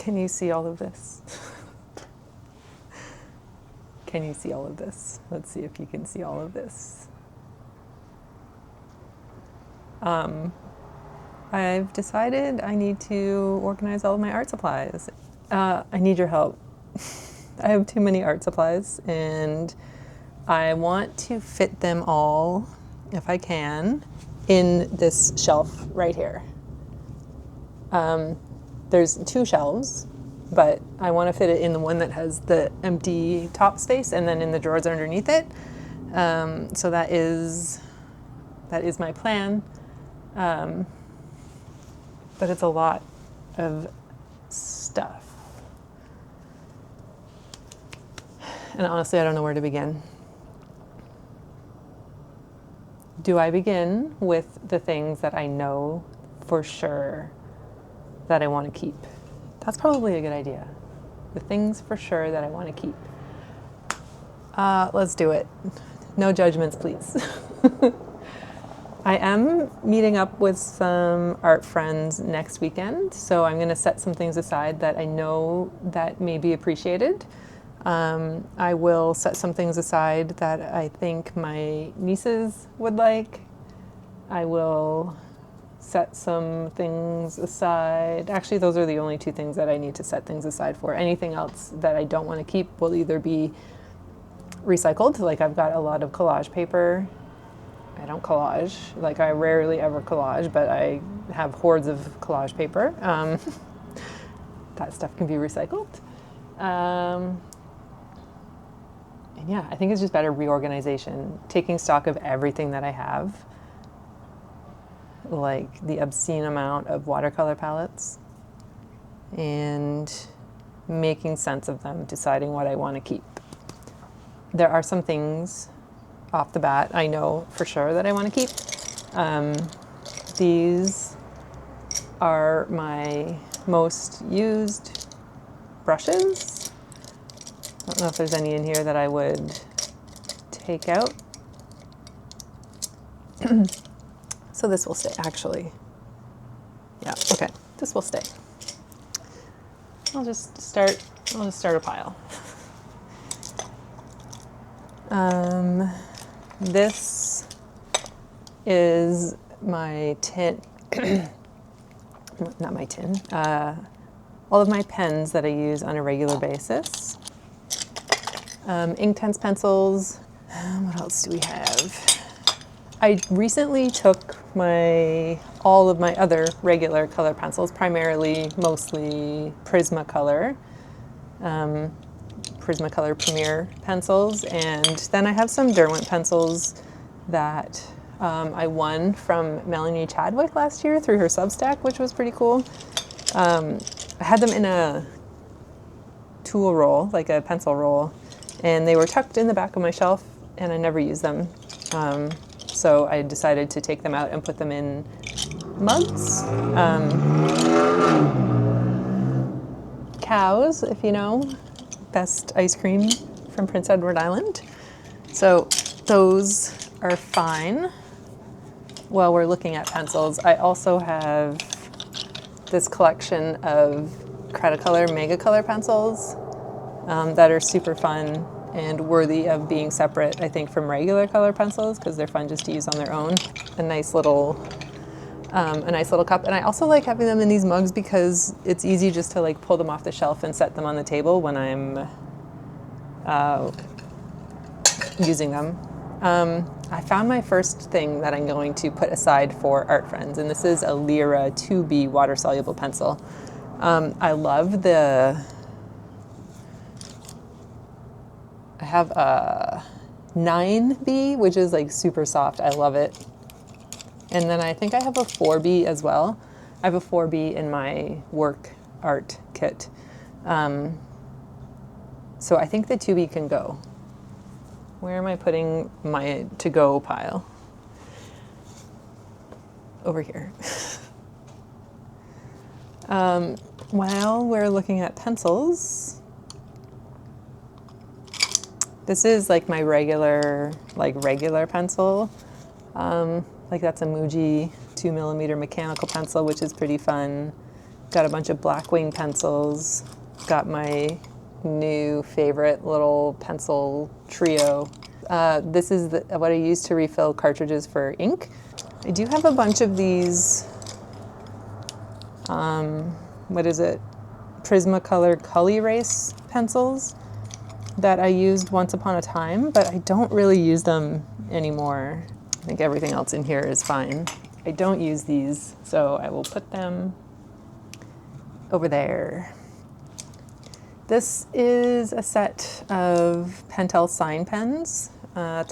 Can you see all of this? Can you see all of this? Let's see if you can see all of this. I've decided I need to organize all of my art supplies. I need your help. I have too many art supplies and I want to fit them all, if I can, in this shelf right here. There's 2 shelves, but I want to fit it in the one that has the empty top space and then in the drawers underneath it. So that is my plan. But it's a lot of stuff. And honestly, I don't know where to begin. Do I begin with the things that I know for sure that I want to keep? That's probably a good idea. The things for sure that I want to keep. Let's do it. No judgments, please. I am meeting up with some art friends next weekend, so I'm going to set some things aside that I know that may be appreciated. I will set some things aside that I think my nieces would like. I will set some things aside. Actually, those are the only 2 things that I need to set things aside for. Anything else that I don't want to keep will either be recycled, like I've got a lot of collage paper. I don't collage, like I rarely ever collage, but I have hordes of collage paper. That stuff can be recycled. And yeah, I think it's just better reorganization, taking stock of everything that I have, like the obscene amount of watercolor palettes, and making sense of them, deciding what I want to keep. There are some things off the bat I know for sure that I want to keep. These are my most used brushes. I don't know if there's any in here that I would take out. So this will stay, actually. Yeah, okay, this will stay. I'll just start a pile. This is my tin, not my tin, all of my pens that I use on a regular basis. Inktense pencils. What else do we have? I recently took all of my other regular color pencils, mostly Prismacolor Premier pencils, and then I have some Derwent pencils that I won from Melanie Chadwick last year through her Substack, which was pretty cool. I had them in a tool roll, like a pencil roll, and they were tucked in the back of my shelf, and I never used them. So I decided to take them out and put them in mugs. Cows, if you know, best ice cream from Prince Edward Island. So those are fine. While we're looking at pencils, I also have this collection of Cretacolor Mega Color pencils that are super fun and worthy of being separate, I think, from regular color pencils because they're fun just to use on their own. A nice little cup. And I also like having them in these mugs because it's easy just to like pull them off the shelf and set them on the table when I'm using them. I found my first thing that I'm going to put aside for art friends, and this is a Lyra 2B water-soluble pencil. I love I have a 9B, which is like super soft. I love it. And then I think I have a 4B as well. I have a 4B in my work art kit. So I think the 2B can go. Where am I putting my to-go pile? Over here. While we're looking at pencils, this is like my regular pencil. Like that's a Muji 2mm mechanical pencil, which is pretty fun. Got a bunch of Blackwing pencils. Got my new favorite little pencil trio. This is what I use to refill cartridges for ink. I do have a bunch of these, what is it? Prismacolor Color Erase pencils that I used once upon a time, but I don't really use them anymore. I think everything else in here is fine. I don't use these, so I will put them over there. This is a set of Pentel sign pens, the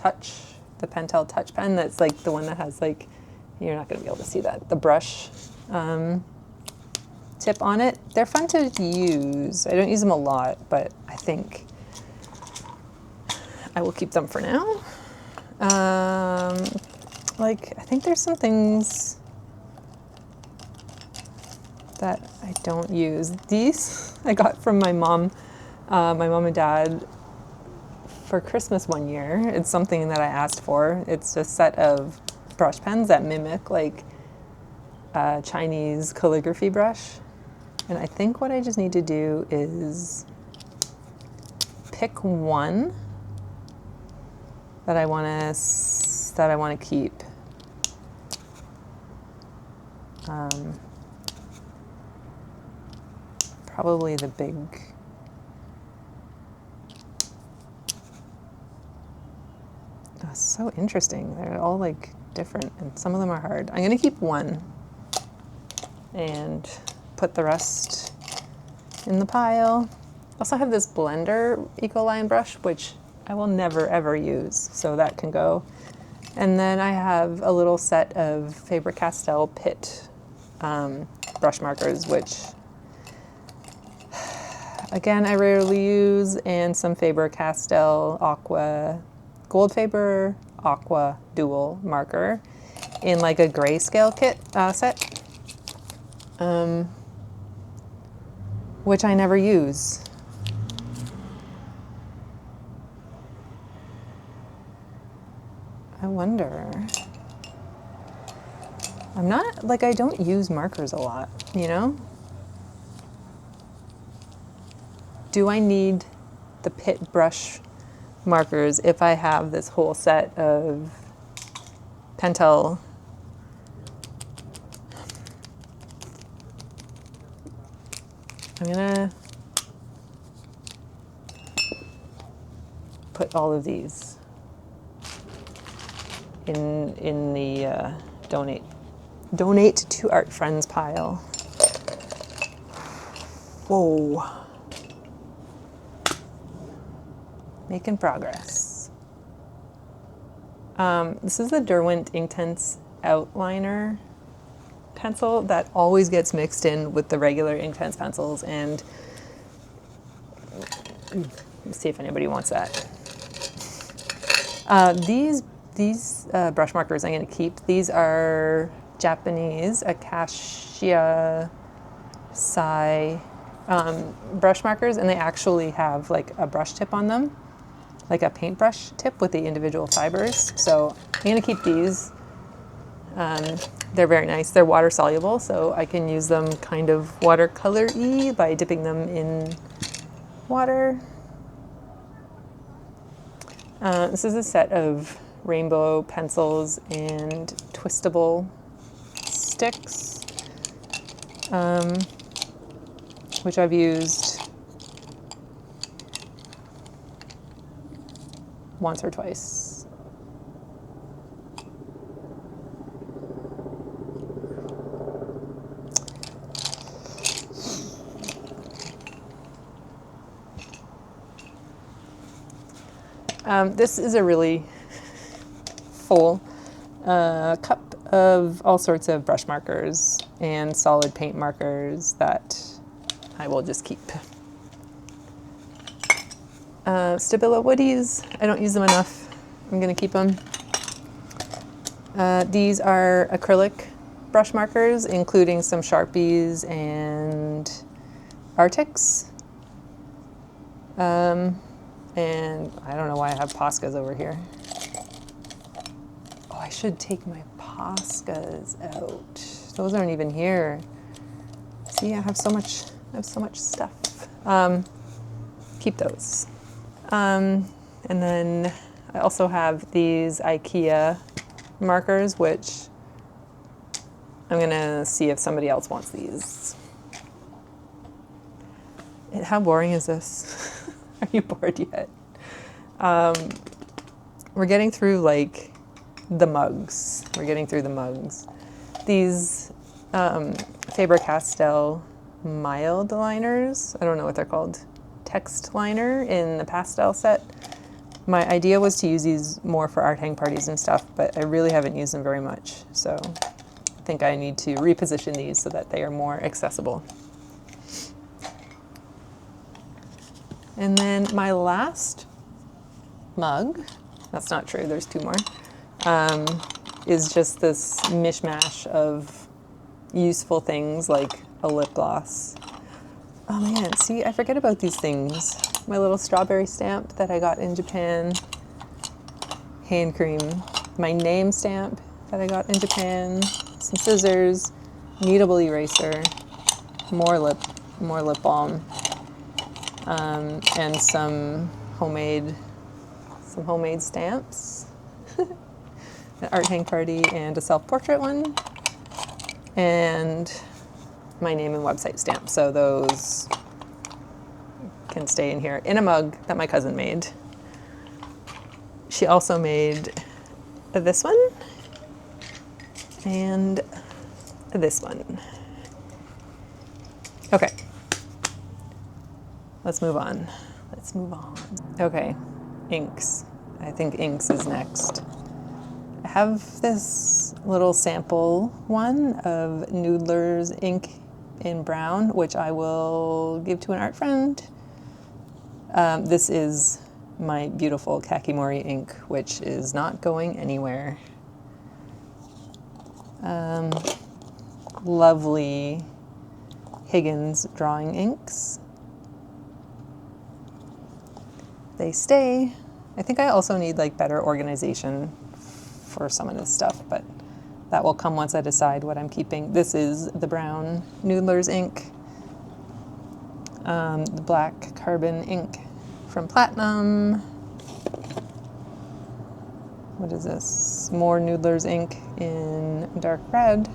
Pentel Touch pen. That's like the one that has like, you're not going to be able to see that, the brush tip on it. They're fun to use. I don't use them a lot, but I think I will keep them for now. Like, I think there's some things that I don't use. These I got from my mom and dad for Christmas one year. It's something that I asked for. It's a set of brush pens that mimic like a Chinese calligraphy brush. And I think what I just need to do is pick one that I want to keep. Probably the big. That's so interesting. They're all like different, and some of them are hard. I'm gonna keep one and put the rest in the pile. Also have this blender Ecoline brush, which I will never ever use, so that can go. And then I have a little set of Faber-Castell Pitt brush markers, which again I rarely use, and some Faber-Castell Aqua, Gold Faber Aqua Dual marker in like a grayscale kit set, which I never use. I wonder. I'm not, like, I don't use markers a lot, you know? Do I need the Pitt brush markers if I have this whole set of Pentel I'm gonna put all of these in the donate to art friends pile. Whoa. Making progress. This is the Derwent Inktense outliner pencil that always gets mixed in with the regular Inktense pencils, and let's see if anybody wants that. These brush markers I'm going to keep. These are Japanese Acacia Sai brush markers, and they actually have like a brush tip on them, like a paintbrush tip with the individual fibers. So I'm going to keep these. They're very nice. They're water soluble, so I can use them kind of watercolor-y by dipping them in water. This is a set of rainbow pencils and twistable sticks, which I've used once or twice. This is a really full cup of all sorts of brush markers and solid paint markers that I will just keep. Stabilo Woodies, I don't use them enough. I'm going to keep them. These are acrylic brush markers, including some Sharpies and Arctics. And I don't know why I have Poscas over here. Oh, I should take my Poscas out. Those aren't even here. See, I have so much stuff. Keep those. And then I also have these IKEA markers, which I'm gonna see if somebody else wants these. How boring is this? Are you bored yet? We're getting through like the mugs. We're getting through the mugs. These Faber-Castell mild liners, I don't know what they're called, text liner in the pastel set. My idea was to use these more for art hang parties and stuff, but I really haven't used them very much. So I think I need to reposition these so that they are more accessible. And then my last mug, that's not true, there's two more, is just this mishmash of useful things like a lip gloss. Oh man, see, I forget about these things. My little strawberry stamp that I got in Japan, hand cream, my name stamp that I got in Japan, some scissors, kneadable eraser, more lip balm, and some homemade stamps, an art hang party and a self-portrait one, and my name and website stamp. So those can stay in here in a mug that my cousin made. She also made this one and this one. Okay, let's move on. Okay, inks. I think inks is next. I have this little sample one of Noodler's ink in brown, which I will give to an art friend. This is my beautiful Kakimori ink, which is not going anywhere. Lovely Higgins drawing inks. They stay. I think I also need like better organization for some of this stuff, but that will come once I decide what I'm keeping. This is the brown Noodler's ink, the black carbon ink from Platinum. What is this? More Noodler's ink in dark red.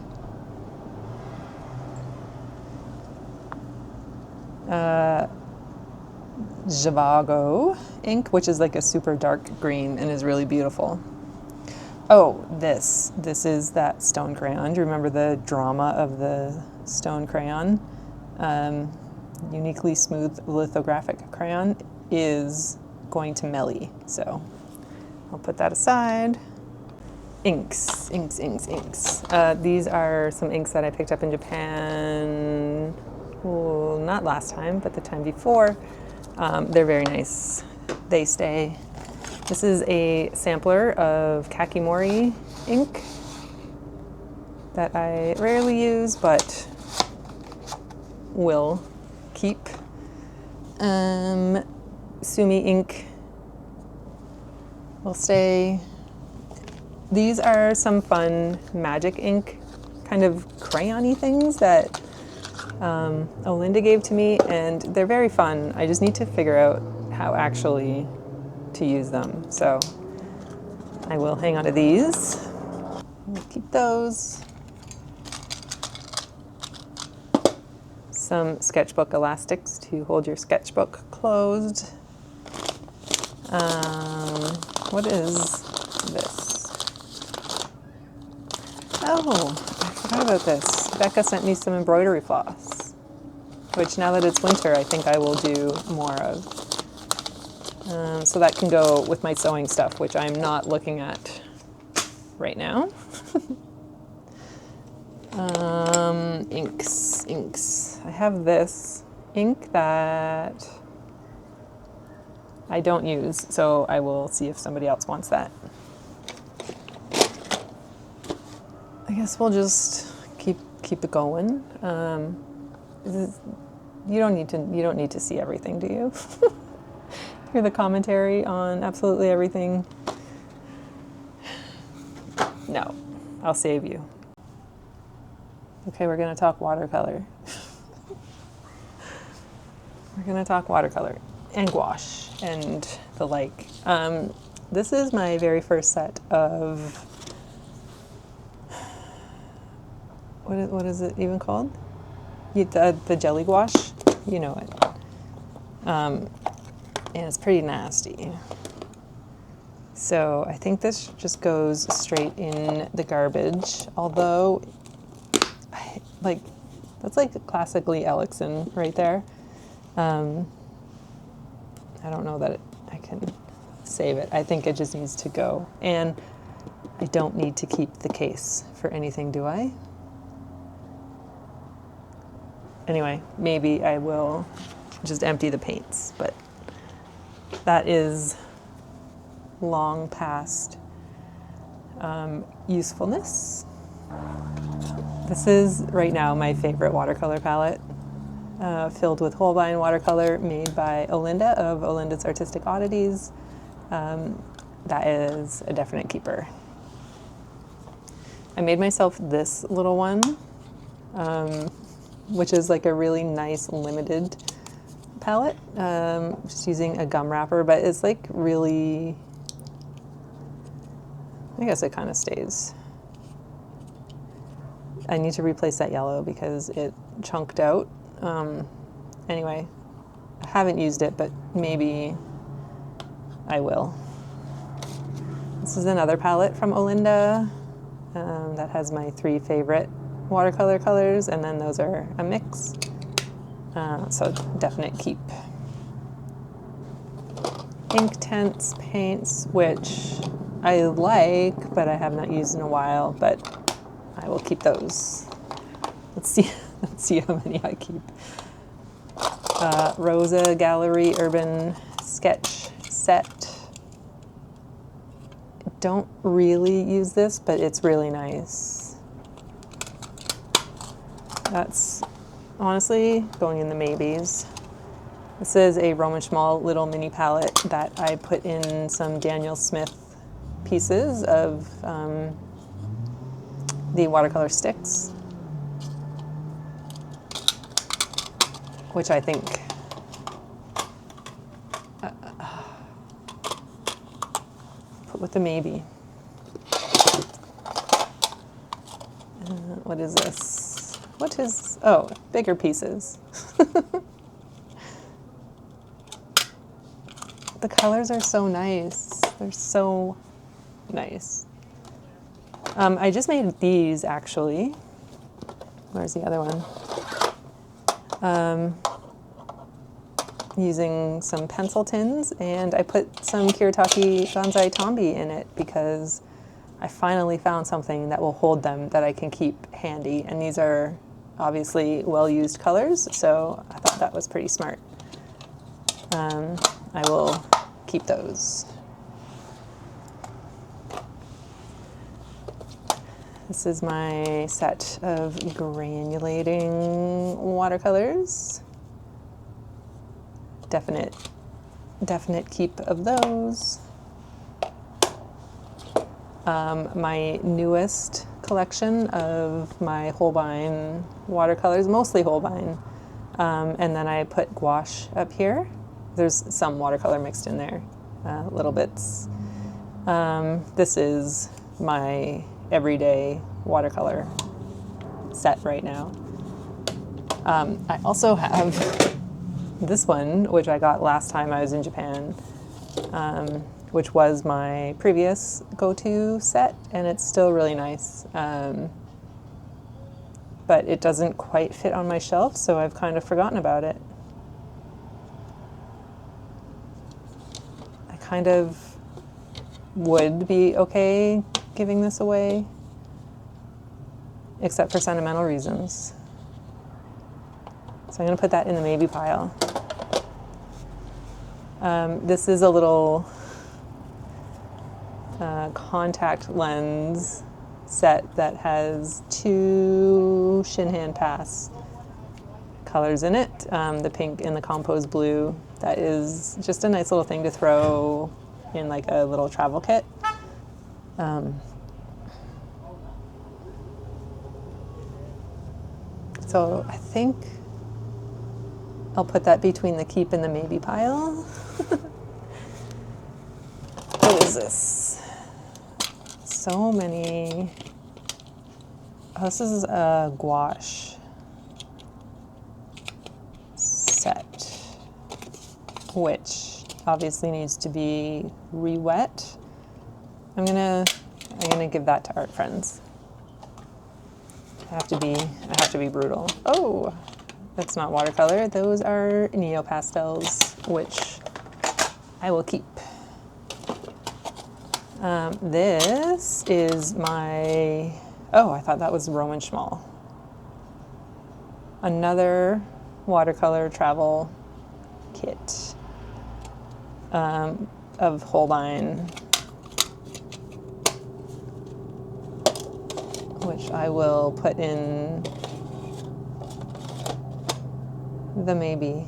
Zhivago ink, which is like a super dark green and is really beautiful. Oh, this is that stone crayon. Do you remember the drama of the stone crayon? Uniquely smooth lithographic crayon is going to Melly, so I'll put that aside. Inks. These are some inks that I picked up in Japan, well, not last time, but the time before. They're very nice. They stay. This is a sampler of Kakimori ink that I rarely use, but will keep. Sumi ink will stay. These are some fun magic ink, kind of crayon-y things that Olinda gave to me, and they're very fun. I just need to figure out how actually to use them. So I will hang on to these. We'll keep those. Some sketchbook elastics to hold your sketchbook closed. What is this? Oh, I forgot about this. Becca sent me some embroidery floss, which now that it's winter, I think I will do more of. So that can go with my sewing stuff, which I'm not looking at right now. Inks. I have this ink that I don't use, so I will see if somebody else wants that. I guess we'll just keep it going. You don't need to see everything, do you? Hear the commentary on absolutely everything. No, I'll save you. Okay, we're gonna talk watercolor. We're gonna talk watercolor and gouache and the like. This is my very first set of, what is it even called? The jelly gouache, you know it. And it's pretty nasty. So I think this just goes straight in the garbage, although, that's like classically Elixon right there. I don't know that I can save it. I think it just needs to go. And I don't need to keep the case for anything, do I? Anyway, maybe I will just empty the paints, but that is long past usefulness. This is right now my favorite watercolor palette, filled with Holbein watercolor made by Olinda of Olinda's Artistic Oddities. That is a definite keeper. I made myself this little one, which is like a really nice limited palette, just using a gum wrapper, but it's like really, I guess it kind of stays. I need to replace that yellow because it chunked out. Anyway, I haven't used it, but maybe I will. This is another palette from Olinda that has my 3 favorite watercolor colors, and then those are a mix. So definite keep. Inktense paints, which I like, but I have not used in a while, but I will keep those. Let's see how many I keep. Rosa Gallery Urban Sketch Set. I don't really use this, but it's really nice. That's honestly going in the maybes. This is a Roman Schmal little mini palette that I put in some Daniel Smith pieces of the watercolor sticks, which I think put with the maybe. What is this? What is, oh, bigger pieces. The colors are so nice. They're so nice. I just made these actually. Where's the other one? Using some pencil tins, and I put some Kiritake Banzai Tombi in it because I finally found something that will hold them that I can keep handy. And these are obviously well-used colors, so I thought that was pretty smart. I will keep those. This is my set of granulating watercolors. Definite keep of those. My newest collection of my Holbein watercolors, mostly Holbein, and then I put gouache up here. There's some watercolor mixed in there, little bits. This is my everyday watercolor set right now. I also have this one, which I got last time I was in Japan, which was my previous go-to set, and it's still really nice. But it doesn't quite fit on my shelf, so I've kind of forgotten about it. I kind of would be okay giving this away, except for sentimental reasons. So I'm going to put that in the maybe pile. This is a little contact lens set that has 2 Shinhan Pass colors in it, the pink and the compose blue. That is just a nice little thing to throw in like a little travel kit. So I think I'll put that between the keep and the maybe pile. What is this? So many. Oh, this is a gouache set, which obviously needs to be re-wet. I'm gonna give that to art friends. I have to be brutal. Oh, that's not watercolor. Those are neo pastels, which I will keep. This is my, oh, I thought that was Roman Schmal. Another watercolor travel kit of Holbein, which I will put in the maybe.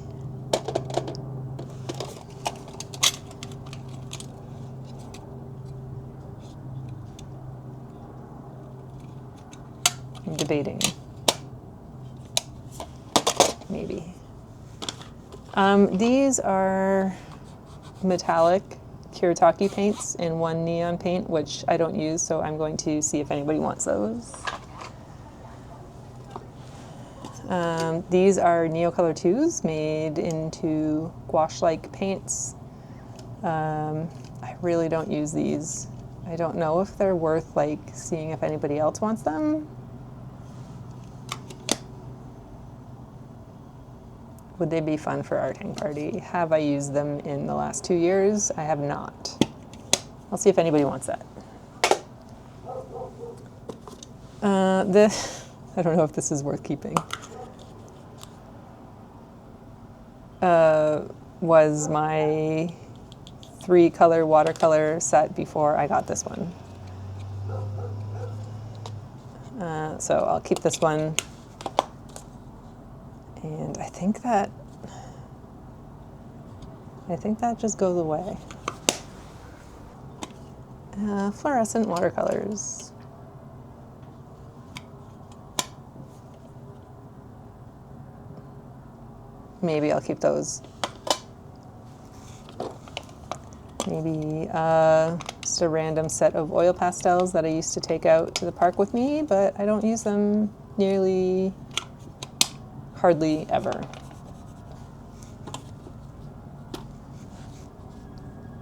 I'm debating. Maybe. These are metallic Kuretake paints and one neon paint, which I don't use, so I'm going to see if anybody wants those. These are Neocolor 2s made into gouache-like paints. I really don't use these. I don't know if they're worth like seeing if anybody else wants them. Would they be fun for art hang party? Have I used them in the last 2 years? I have not. I'll see if anybody wants that. This, I don't know if this is worth keeping. Was my 3-color watercolor set before I got this one. So I'll keep this one. And I think that just goes away. Fluorescent watercolors. Maybe I'll keep those. Maybe just a random set of oil pastels that I used to take out to the park with me, but I don't use them hardly ever.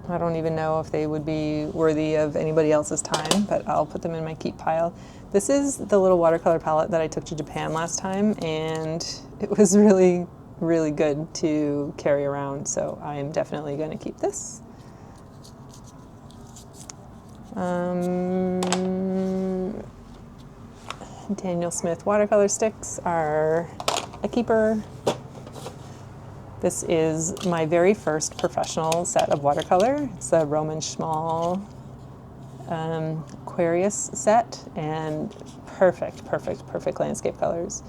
I don't even know if they would be worthy of anybody else's time, but I'll put them in my keep pile. This is the little watercolor palette that I took to Japan last time, and it was really, really good to carry around, so I'm definitely going to keep this. Daniel Smith watercolor sticks are a keeper. This is my very first professional set of watercolor. It's a Roman Schmal Aquarius set, and perfect landscape colors.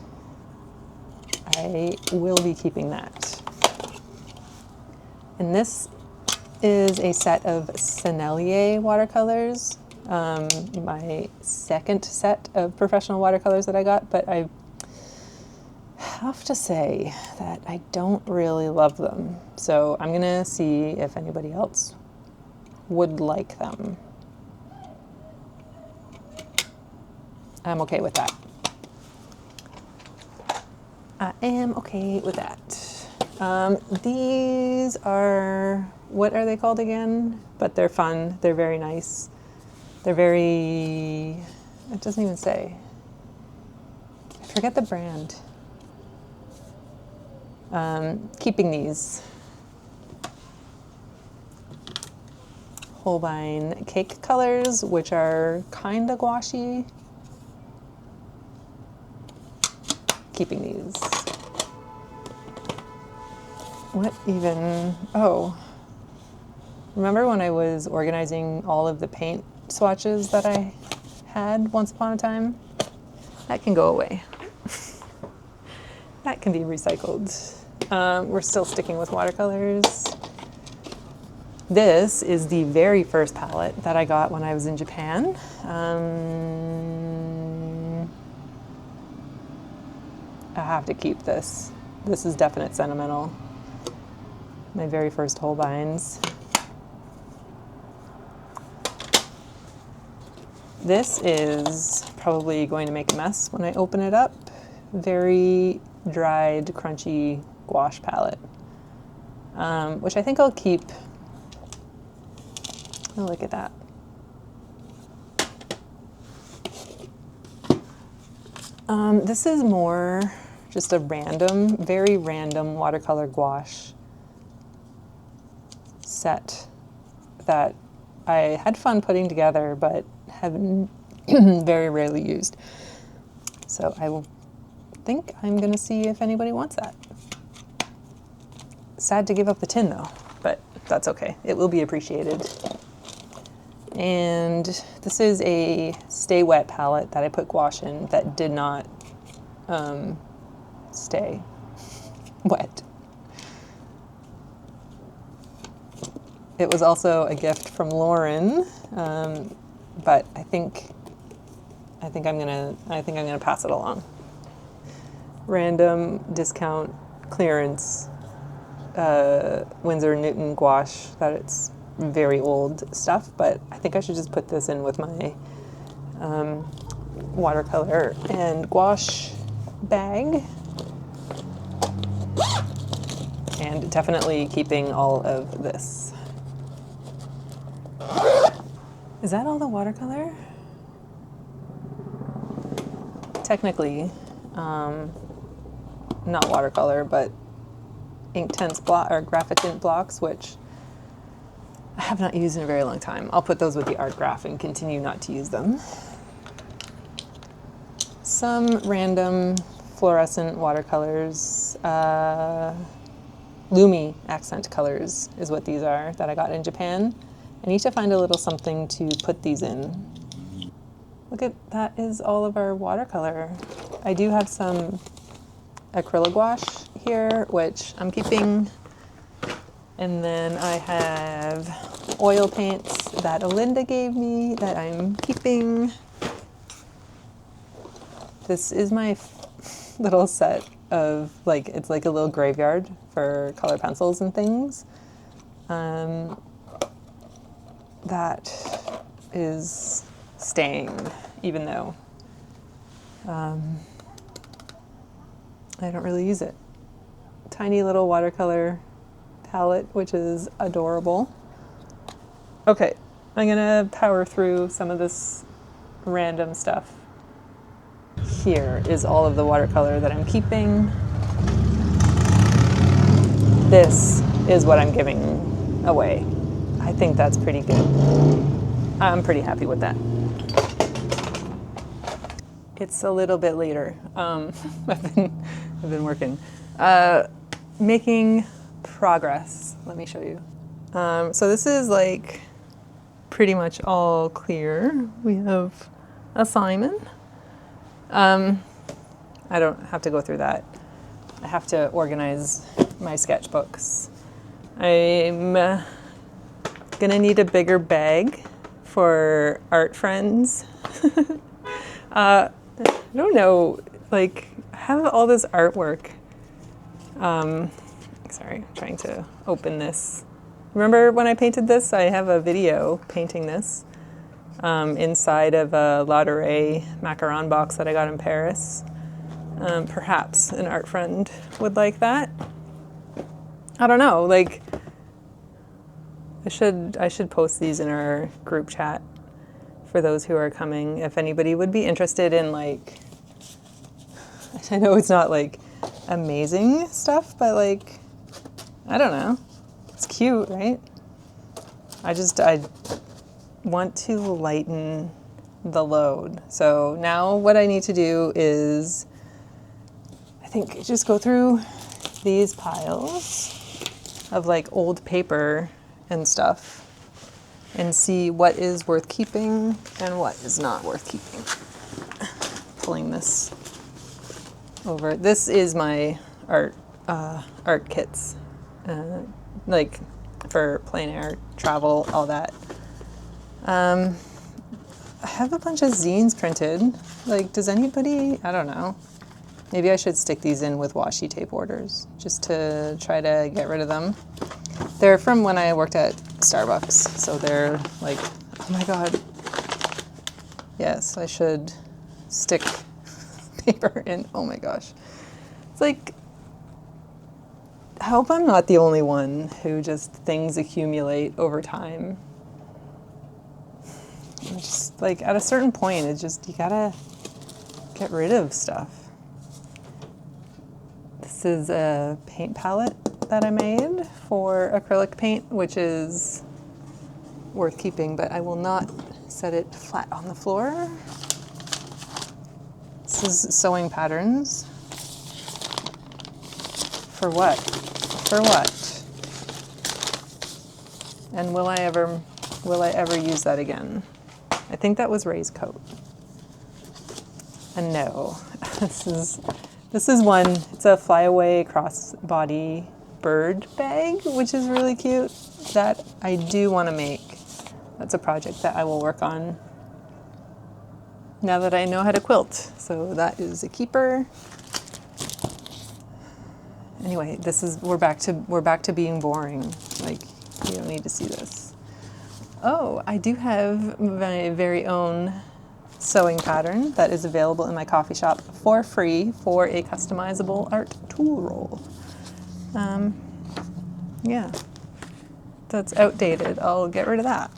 I will be keeping that. And this is a set of Sennelier watercolors, my second set of professional watercolors that I got, but I have to say that I don't really love them. So I'm gonna see if anybody else would like them. I'm okay with that. I am okay with that. These are, what are they called again? But they're fun, they're very nice. They're very, it doesn't even say. I forget the brand. Keeping these. Holbein cake colors, which are kind of gouache. Keeping these. What even, oh. Remember when I was organizing all of the paint swatches that I had once upon a time? That can go away. That can be recycled. We're still sticking with watercolors. This is the very first palette that I got when I was in Japan. I have to keep this. this is definite sentimental. My very first Holbeins. This is probably going to make a mess when I open it up. Very dried, crunchy gouache palette, which I think I'll keep. Oh, look at that. This is more just a random, very random watercolor gouache set that I had fun putting together, but have very rarely used. So I will think I'm gonna see if anybody wants that. Sad to give up the tin though, but that's okay. It will be appreciated. And this is a Stay Wet palette that I put gouache in that did not stay wet. It was also a gift from Lauren, but I think I'm gonna pass it along. Random discount clearance Winsor Newton gouache that it's very old stuff, but I think I should just put this in with my watercolor and gouache bag. And definitely keeping all of this. Is that all the watercolor? Technically, not watercolor, but Inktense block or Graphitint blocks, which I have not used in a very long time. I'll put those with the art graph and continue not to use them. Some random fluorescent watercolors. Lumi accent colors is what these are that I got in Japan. I need to find a little something to put these in. Look at that is all of our watercolor. I do have some acrylic gouache here, which I'm keeping. And then I have oil paints that Alinda gave me that I'm keeping. This is my little set of, like, it's like a little graveyard for color pencils and things. That is staying, even though I don't really use it. Tiny little watercolor palette, which is adorable. Okay, I'm gonna power through some of this random stuff. Here is all of the watercolor that I'm keeping. This is what I'm giving away. I think that's pretty good. I'm pretty happy with that. It's a little bit later. I've been working. Making progress. Let me show you. So this is like pretty much all clear. We have a Simon. I don't have to go through that. I have to organize my sketchbooks. I'm gonna need a bigger bag for art friends. I don't know, like, I have all this artwork. Sorry, I'm trying to open this. Remember when I painted this? I have a video painting this inside of a Lauderay macaron box that I got in Paris. Perhaps an art friend would like that. I don't know, like, I should post these in our group chat for those who are coming, if anybody would be interested in, like, I know it's not like amazing stuff, but like, I don't know, it's cute, right? I want to lighten the load. So now what I need to do is, I think, just go through these piles of like old paper and stuff and see what is worth keeping and what is not worth keeping. Pulling this over. This is my art kits, like for plein air travel, all that. I have a bunch of zines printed. Like, does anybody, I don't know, Maybe I should stick these in with washi tape orders just to try to get rid of them. They're from when I worked at Starbucks, so they're like, oh my God. Yes, I should stick paper in. Oh my gosh. It's like, I hope I'm not the only one who just things accumulate over time. Just like at a certain point, it's just, you gotta get rid of stuff. This is a paint palette that I made for acrylic paint, which is worth keeping, but I will not set it flat on the floor. This is sewing patterns. For what? For what? And will I ever use that again? I think that was Ray's coat. And no, this is one. It's a flyaway crossbody bird bag, which is really cute, that I do want to make. That's a project that I will work on now that I know how to quilt. So that is a keeper. Anyway, we're back to being boring. Like, you don't need to see this. Oh, I do have my very own sewing pattern that is available in my coffee shop for free for a customizable art tool roll. Yeah, that's outdated. I'll get rid of that.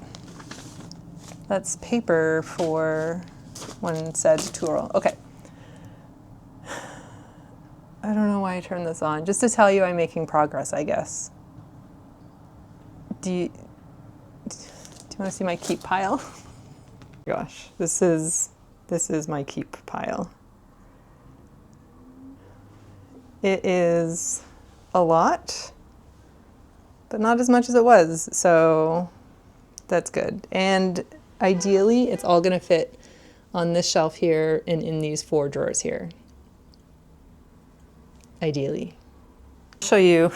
That's paper for one said tool roll. Okay. I don't know why I turned this on. Just to tell you I'm making progress, I guess. Do you want to see my keep pile? Gosh, this is my keep pile. It is a lot, but not as much as it was, so that's good. And ideally, it's all gonna fit on this shelf here and in these 4 drawers here. Ideally. I'll show you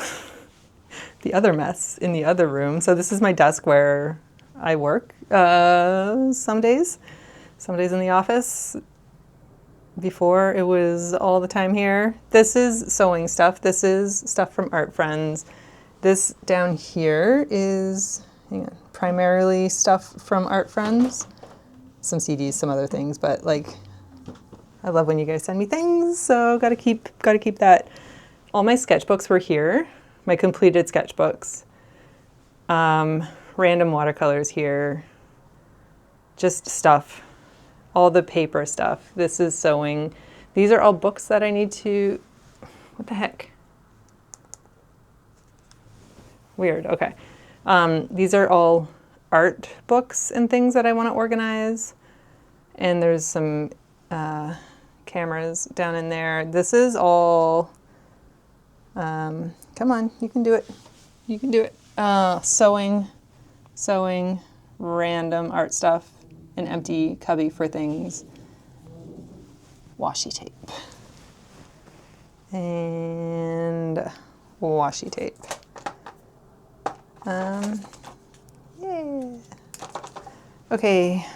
the other mess in the other room. So this is my desk where I work some days in the office. Before it was all the time here. This is sewing stuff. This is stuff from art friends. This down here is, hang on, primarily stuff from art friends. Some CDs, some other things, but like, I love when you guys send me things, so gotta keep that. All my sketchbooks were here, my completed sketchbooks. Random watercolors here, just stuff, all the paper stuff. This is sewing. These are all books that I need to, what the heck? Weird, okay. These are all art books and things that I want to organize. And there's some cameras down in there. This is all, come on, you can do it. You can do it. Sewing, random art stuff, an empty cubby for things, washi tape, and washi tape. Yeah. Okay.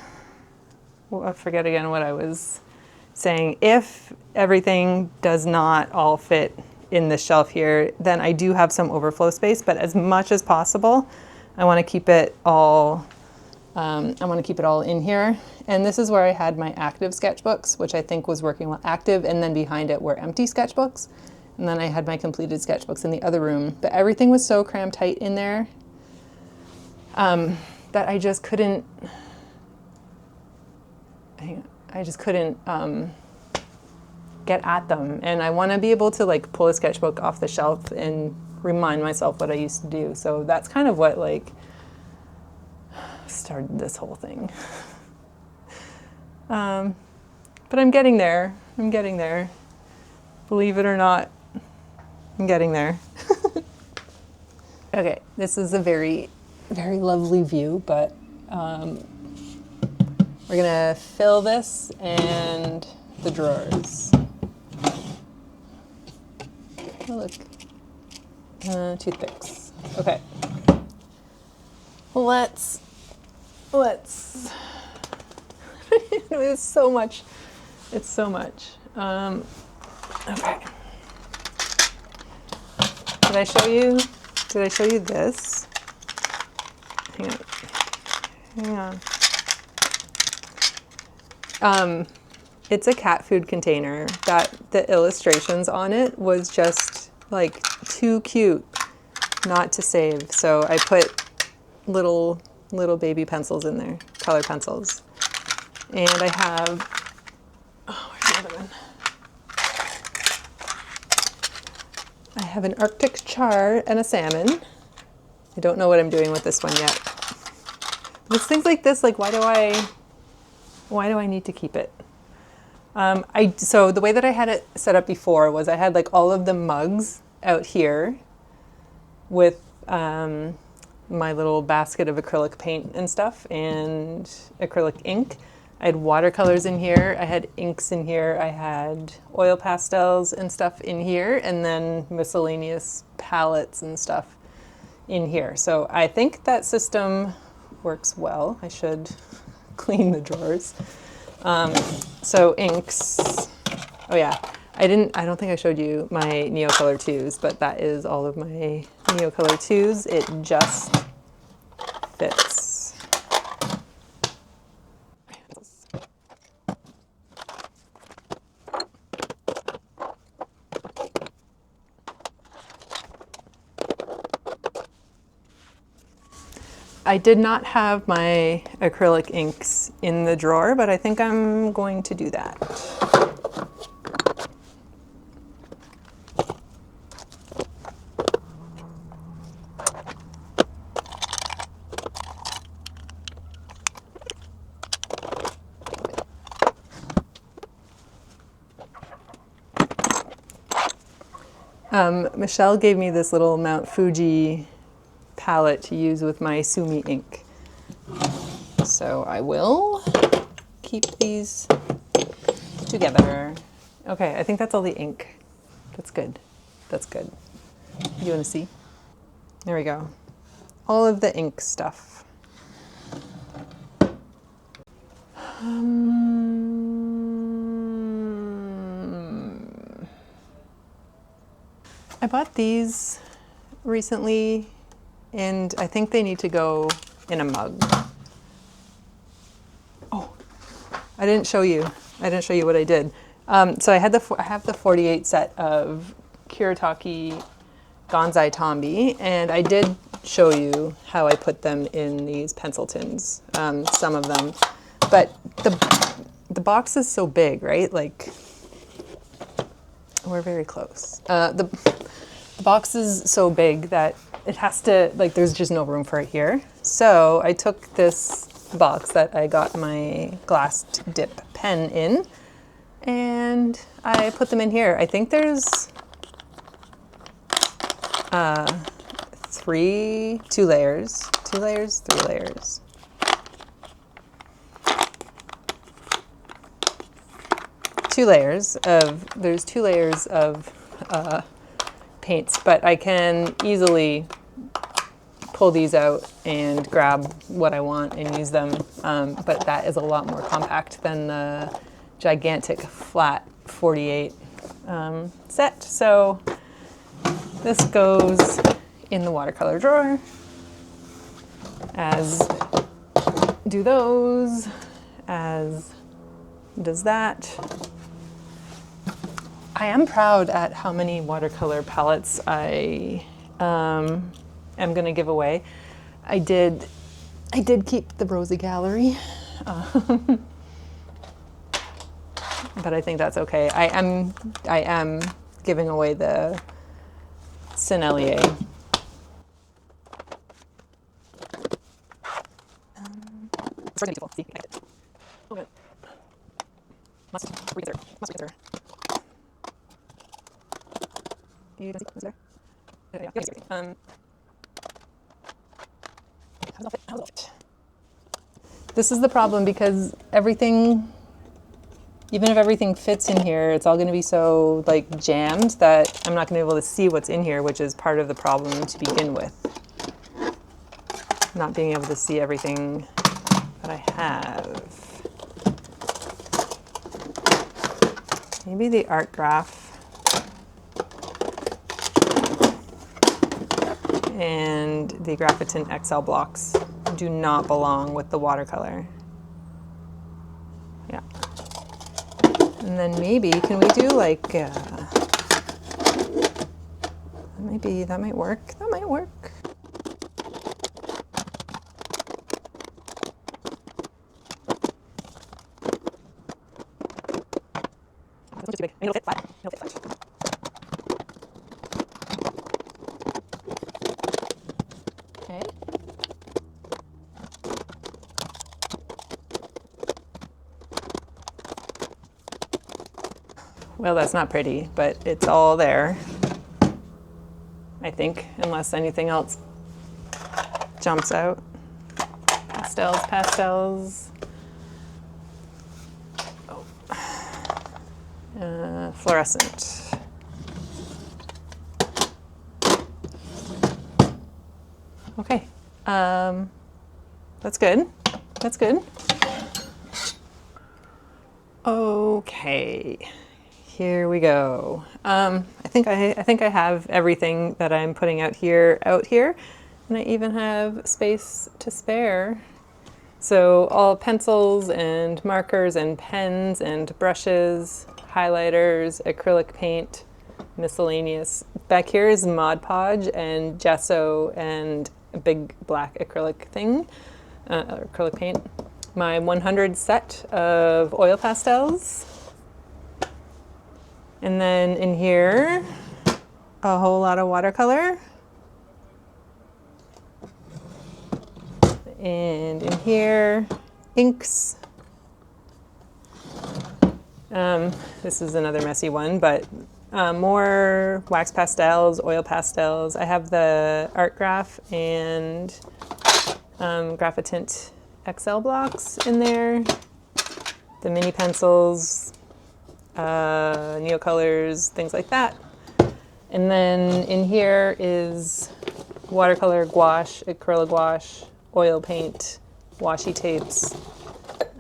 Well, I forget again what I was saying. If everything does not all fit in this shelf here, then I do have some overflow space, but as much as possible, I want to keep it all in here. And this is where I had my active sketchbooks, which I think was working well. Active, and then behind it were empty sketchbooks. And then I had my completed sketchbooks in the other room. But everything was so crammed tight in there that I just couldn't get at them. And I want to be able to like pull a sketchbook off the shelf and remind myself what I used to do. So that's kind of what like started this whole thing. But I'm getting there. I'm getting there. Believe it or not, I'm getting there. Okay, this is a very, very lovely view, but we're gonna fill this and the drawers. Oh, look, toothpicks. Okay, let's. It's so much. It's so much. Okay. Did I show you? Did I show you this? Hang on. Hang on. It's a cat food container that the illustrations on it was just like too cute not to save. So I put little baby pencils in there, color pencils. And I have, oh, where's the other one? I have an Arctic char and a salmon. I don't know what I'm doing with this one yet. But it's things like this, like why do I need to keep it? So the way that I had it set up before was I had like all of the mugs out here with my little basket of acrylic paint and stuff and acrylic ink. I had watercolors in here, I had inks in here, I had oil pastels and stuff in here, and then miscellaneous palettes and stuff in here. So I think that system works well. I should clean the drawers. So inks, oh yeah, I don't think I showed you my Neocolor 2s, but that is all of my Neocolor 2s. It just fits. I did not have my acrylic inks in the drawer, but I think I'm going to do that. Michelle gave me this little Mount Fuji palette to use with my Sumi ink. So I will keep these together. Okay, I think that's all the ink. That's good. That's good. You want to see? There we go. All of the ink stuff. I bought these recently, and I think they need to go in a mug. Oh, I didn't show you. I didn't show you what I did. So I have the 48 set of Kuretake Gonzai Tombi, and I did show you how I put them in these pencil tins, some of them. But the box is so big, right? Like, we're very close. The box is so big that it has to, like, there's just no room for it here. So I took this box that I got my glass dip pen in, and I put them in here. I think there's two layers, 3 layers. There's 2 layers of paints, but I can easily pull these out and grab what I want and use them. But that is a lot more compact than the gigantic flat 48 set. So this goes in the watercolor drawer, as do those, as does that. I am proud at how many watercolor palettes I am going to give away. I did keep the Rosie Gallery, but I think that's okay. I am giving away the Sennelier. Must read there. You can see, is there? Yeah. How's it all fit? This is the problem, because everything, even if everything fits in here, it's all going to be so like jammed that I'm not going to be able to see what's in here, which is part of the problem to begin with. Not being able to see everything that I have. Maybe the art graph and the Graphitin XL blocks do not belong with the watercolor. Yeah. And then maybe, can we do like, maybe that might work. That might work. That's too big. It'll fit flat. It'll fit flat. Okay. Well, that's not pretty, but it's all there, I think, unless anything else jumps out. Pastels, pastels. Oh. Fluorescent. Okay, that's good. That's good. Okay, here we go. I think I have everything that I'm putting out here, and I even have space to spare. So all pencils and markers and pens and brushes, highlighters, acrylic paint, miscellaneous. Back here is Mod Podge and gesso and a big black acrylic thing, acrylic paint. My 100 set of oil pastels. And then in here, a whole lot of watercolor. And in here, inks. This is another messy one, but more wax pastels, oil pastels. I have the Art Graph and Graphitint XL blocks in there. The mini pencils, neocolors, things like that. And then in here is watercolor, gouache, acrylic gouache, oil paint, washi tapes,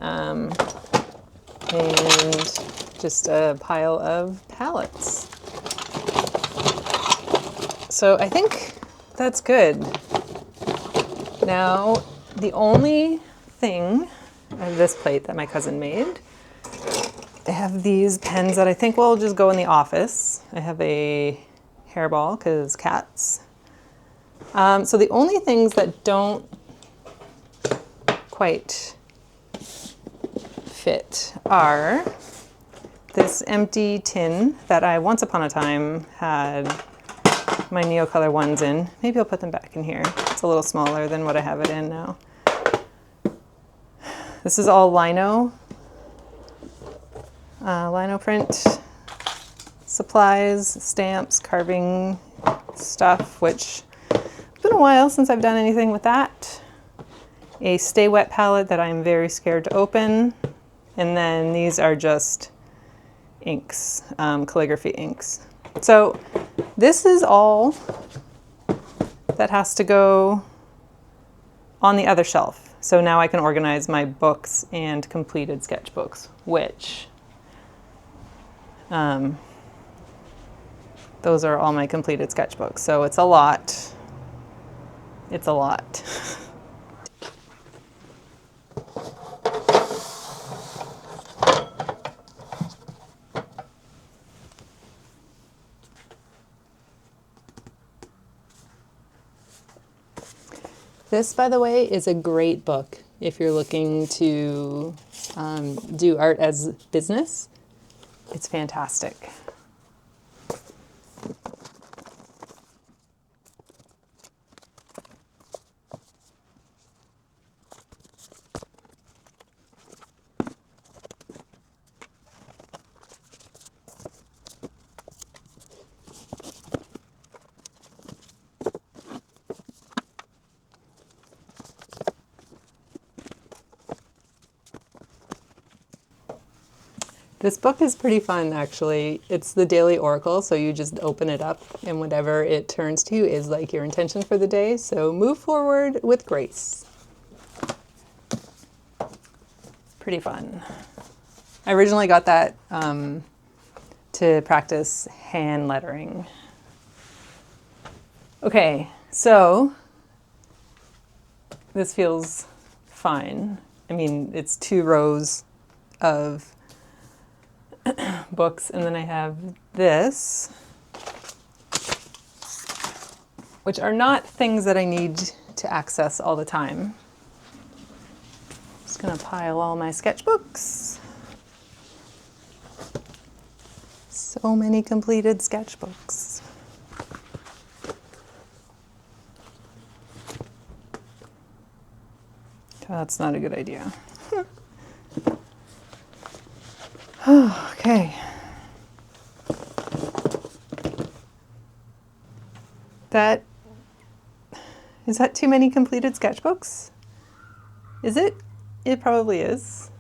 and just a pile of palettes. So I think that's good. Now, the only thing, I have this plate that my cousin made. I have these pens that I think will just go in the office. I have a hairball because cats. So the only things that don't quite fit are this empty tin that I once upon a time had my Neocolor ones in. Maybe I'll put them back in here. It's a little smaller than what I have it in now. This is all lino print supplies, stamps, carving stuff, which it's been a while since I've done anything with that. A Stay Wet palette that I'm very scared to open. And then these are just inks, calligraphy inks. So this is all that has to go on the other shelf. So now I can organize my books and completed sketchbooks, which those are all my completed sketchbooks. So it's a lot. It's a lot. This, by the way, is a great book if you're looking to do art as business. It's fantastic. This book is pretty fun, actually. It's the Daily Oracle, so you just open it up and whatever it turns to is like your intention for the day. So move forward with grace. Pretty fun. I originally got that to practice hand lettering. Okay, So this feels fine. I mean, it's 2 rows of books, and then I have this, which are not things that I need to access all the time. Just gonna pile all my sketchbooks. So many completed sketchbooks. That's not a good idea. Okay. Is that too many completed sketchbooks? Is it? It probably is.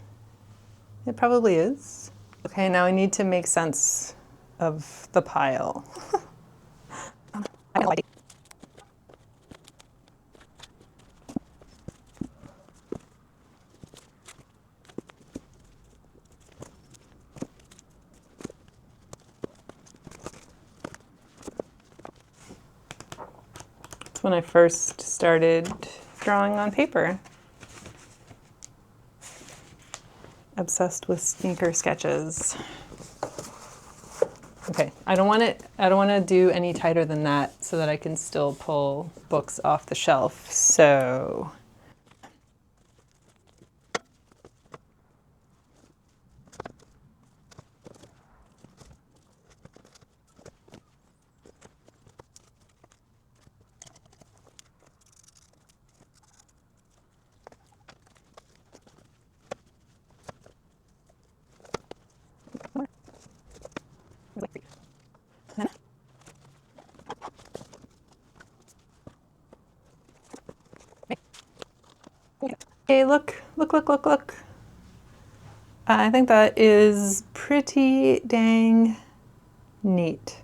It probably is. Okay, now I need to make sense of the pile. It's when I first started drawing on paper. Obsessed with sneaker sketches. Okay, I don't want to do any tighter than that so that I can still pull books off the shelf. So okay, look. I think that is pretty dang neat.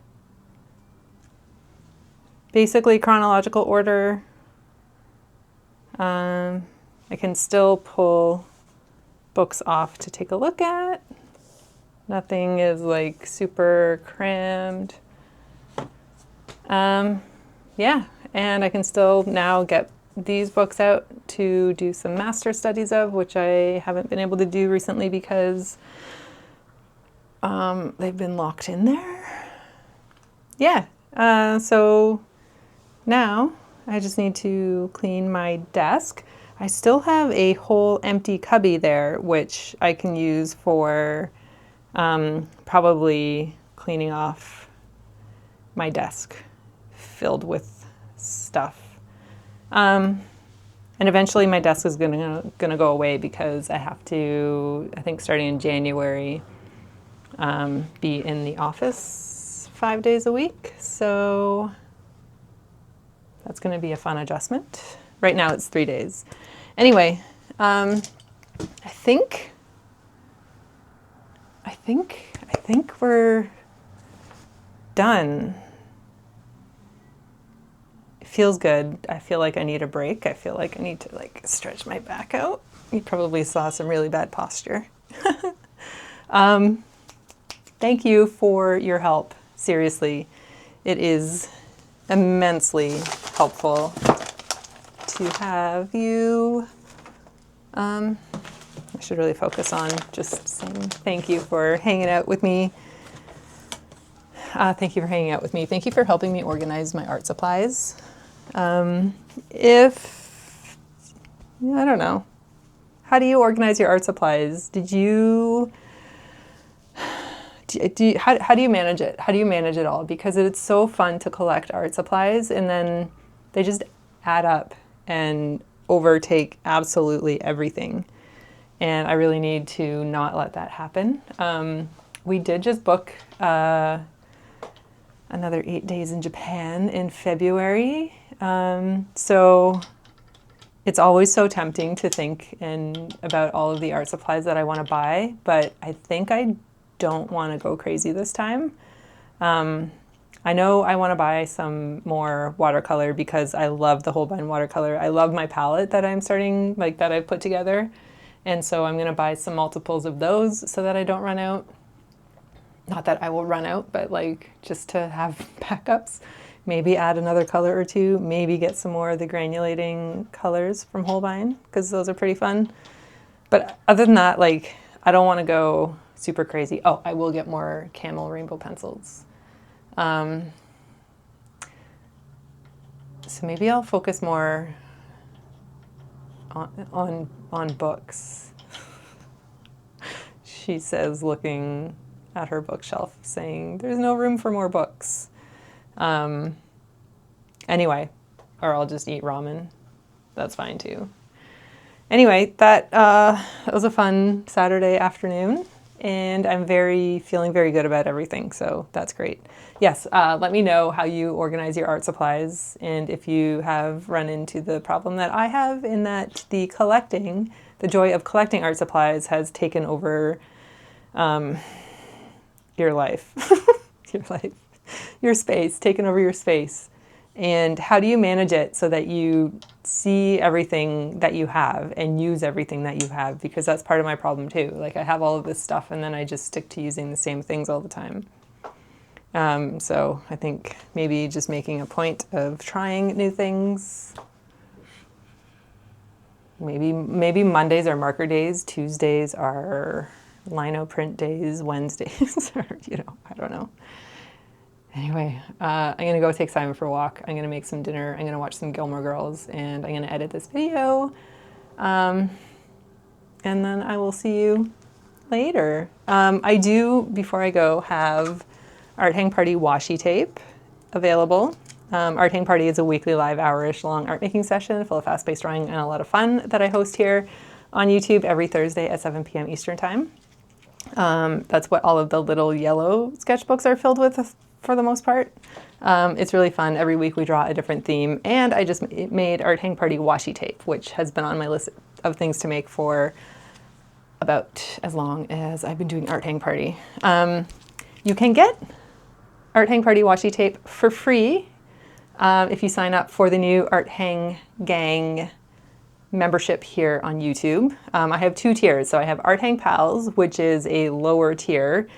Basically chronological order. I can still pull books off to take a look at. Nothing is like super crammed. Yeah, and I can still now get these books out to do some master studies of, which I haven't been able to do recently because they've been locked in there. Yeah, so now I just need to clean my desk. I still have a whole empty cubby there, which I can use for probably cleaning off my desk filled with stuff. And eventually my desk is gonna go away because I have to, I think starting in January, be in the office 5 days a week. So that's gonna be a fun adjustment. Right now it's 3 days. Anyway, I think we're done. It feels good. I feel like I need a break. I feel like I need to like stretch my back out. You probably saw some really bad posture. Thank you for your help. Seriously, it is immensely helpful to have you. I should really focus on just saying thank you for hanging out with me. Thank you for hanging out with me. Thank you for helping me organize my art supplies. I don't know. How do you organize your art supplies? How do you manage it? How do you manage it all? Because it's so fun to collect art supplies and then they just add up and overtake absolutely everything. And I really need to not let that happen. We did just book another 8 days in Japan in February. So it's always so tempting to think about all of the art supplies that I want to buy, but I think I don't want to go crazy this time. I know I want to buy some more watercolor because I love the Holbein watercolor. I love my palette that I'm starting, like that I've put together. And so I'm going to buy some multiples of those so that I don't run out. Not that I will run out, but like just to have backups maybe add another color or two, maybe get some more of the granulating colors from Holbein, because those are pretty fun. But other than that, like, I don't want to go super crazy. Oh, I will get more Camel rainbow pencils. So maybe I'll focus more on books. She says, looking at her bookshelf, saying, there's no room for more books. Anyway, or I'll just eat ramen. That's fine too. Anyway, that was a fun Saturday afternoon, and I'm feeling very good about everything, so that's great. Yes, let me know how you organize your art supplies, and if you have run into the problem that I have, in that the joy of collecting art supplies has taken over your life, your space, taken over your space. And how do you manage it so that you see everything that you have and use everything that you have? Because that's part of my problem too. Like, I have all of this stuff and then I just stick to using the same things all the time. So I think maybe just making a point of trying new things. Maybe Mondays are marker days, Tuesdays are lino print days, Wednesdays are, I don't know. Anyway, I'm going to go take Simon for a walk. I'm going to make some dinner. I'm going to watch some Gilmore Girls, and I'm going to edit this video. And then I will see you later. I do, before I go, have Art Hang Party washi tape available. Art Hang Party is a weekly live hour-ish long art making session full of fast-paced drawing and a lot of fun that I host here on YouTube every Thursday at 7 p.m. Eastern Time. That's what all of the little yellow sketchbooks are filled with for the most part. It's really fun. Every week we draw a different theme, and I just made Art Hang Party washi tape, which has been on my list of things to make for about as long as I've been doing Art Hang Party. You can get Art Hang Party washi tape for free if you sign up for the new Art Hang Gang membership here on YouTube. I have two tiers. So I have Art Hang Pals, which is a lower tier,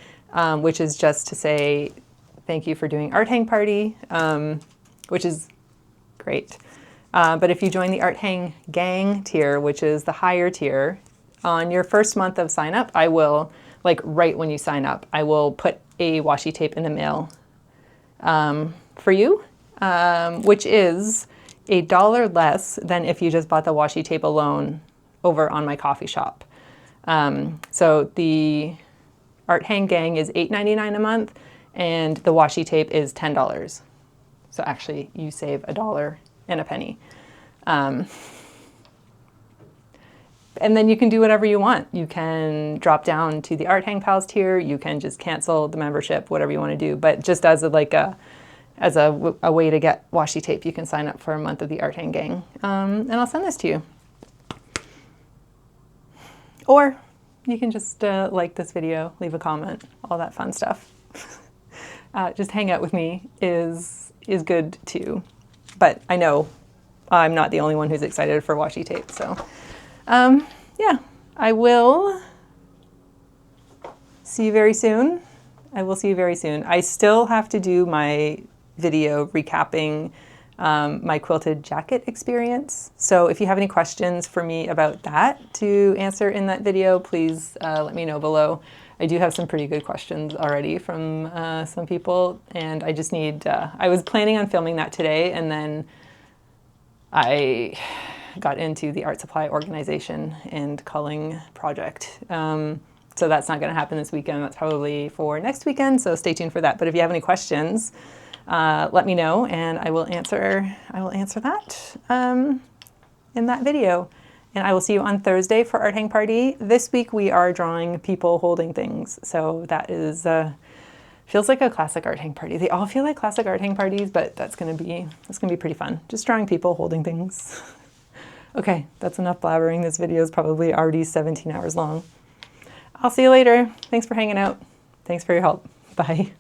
which is just to say thank you for doing Art Hang Party, which is great. But if you join the Art Hang Gang tier, which is the higher tier, on your first month of sign up, I will, like right when you sign up, I will put a washi tape in the mail for you, which is $1 less than if you just bought the washi tape alone over on my coffee shop. So the Art Hang Gang is $8.99 a month, and the washi tape is $10. So actually you save $1 and a penny. And then you can do whatever you want. You can drop down to the Art Hang Pals tier. You can just cancel the membership, whatever you want to do. But just as a way to get washi tape, you can sign up for a month of the Art Hang Gang. And I'll send this to you. Or you can just like this video, leave a comment, all that fun stuff. Just hang out with me is good too. But I know I'm not the only one who's excited for washi tape. So yeah, I will see you very soon. I still have to do my video recapping my quilted jacket experience. So if you have any questions for me about that to answer in that video, please let me know below. I do have some pretty good questions already from some people, and I just need, I was planning on filming that today, and then I got into the art supply organization and culling project. So that's not going to happen this weekend. That's probably for next weekend, so stay tuned for that. But if you have any questions, let me know, and I will answer that in that video. And I will see you on Thursday for Art Hang Party. This week we are drawing people holding things, so that is feels like a classic Art Hang Party. They all feel like classic Art Hang Parties, but that's gonna be pretty fun. Just drawing people holding things. Okay, that's enough blabbering. This video is probably already 17 hours long. I'll see you later. Thanks for hanging out. Thanks for your help. Bye.